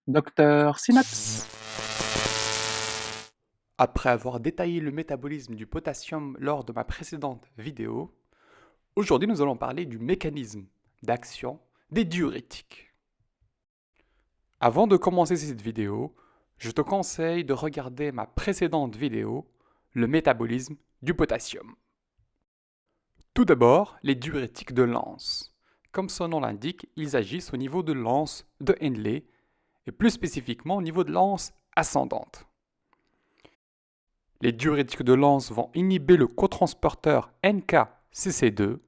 Docteur Synapse. Après avoir détaillé le métabolisme du potassium lors de ma précédente vidéo, aujourd'hui nous allons parler du mécanisme d'action des diurétiques. Avant de commencer cette vidéo, je te conseille de regarder ma précédente vidéo, le métabolisme du potassium. Tout d'abord, les diurétiques de Lenz. Comme son nom l'indique, ils agissent au niveau de l'anse de Henle et plus spécifiquement au niveau de l'anse ascendante. Les diurétiques de Lenz vont inhiber le cotransporteur NKCC2.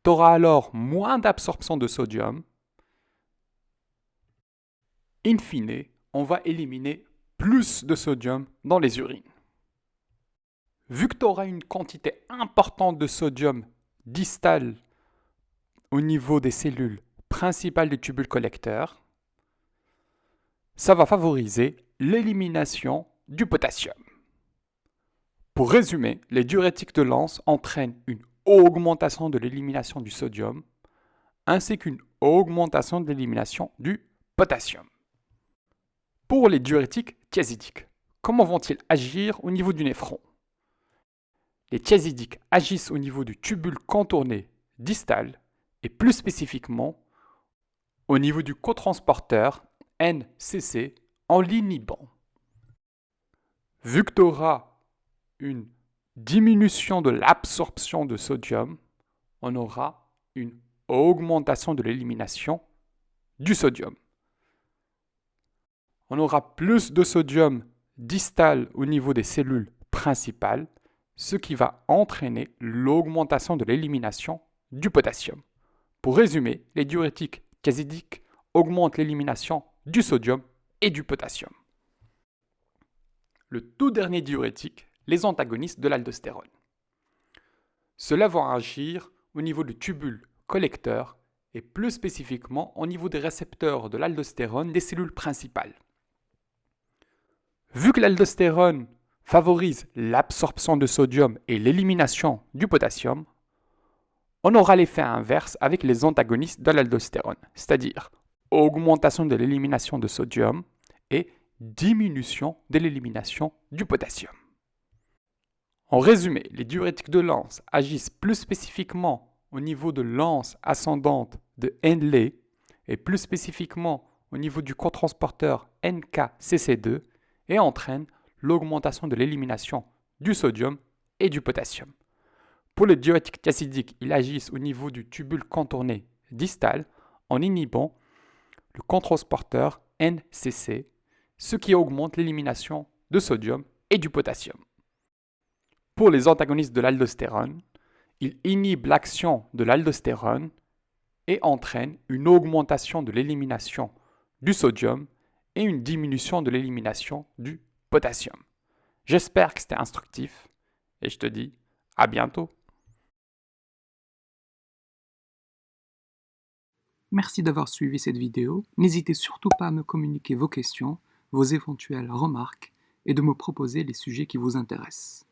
Tu auras alors moins d'absorption de sodium. In fine, on va éliminer plus de sodium dans les urines. Vu que tu auras une quantité importante de sodium distal au niveau des cellules principales du tubule collecteur, ça va favoriser l'élimination du potassium. Pour résumer, les diurétiques de Lenz entraînent une augmentation de l'élimination du sodium ainsi qu'une augmentation de l'élimination du potassium. Pour les diurétiques thiazidiques, comment vont-ils agir au niveau du néphron? Les thiazidiques agissent au niveau du tubule contourné distal et plus spécifiquement au niveau du cotransporteur NCC en l'inhibant. Vu que tu auras une diminution de l'absorption de sodium, on aura une augmentation de l'élimination du sodium. On aura plus de sodium distal au niveau des cellules principales, ce qui va entraîner l'augmentation de l'élimination du potassium. Pour résumer, les diurétiques thiazidiques augmentent l'élimination du sodium et du potassium. Le tout dernier diurétique, les antagonistes de l'aldostérone. Ceux-là vont agir au niveau du tubule collecteur et plus spécifiquement au niveau des récepteurs de l'aldostérone des cellules principales. Vu que l'aldostérone favorise l'absorption de sodium et l'élimination du potassium, on aura l'effet inverse avec les antagonistes de l'aldostérone, c'est-à-dire augmentation de l'élimination de sodium et diminution de l'élimination du potassium. En résumé, les diurétiques de Lenz agissent plus spécifiquement au niveau de l'anse ascendante de Henle et plus spécifiquement au niveau du cotransporteur NKCC2 et entraînent l'augmentation de l'élimination du sodium et du potassium. Pour les diurétiques thiazidiques, ils agissent au niveau du tubule contourné distal en inhibant le cotransporteur NCC, ce qui augmente l'élimination de sodium et du potassium. Pour les antagonistes de l'aldostérone, ils inhibent l'action de l'aldostérone et entraînent une augmentation de l'élimination du sodium et une diminution de l'élimination du potassium. J'espère que c'était instructif et je te dis à bientôt. Merci d'avoir suivi cette vidéo. N'hésitez surtout pas à me communiquer vos questions, vos éventuelles remarques et de me proposer les sujets qui vous intéressent.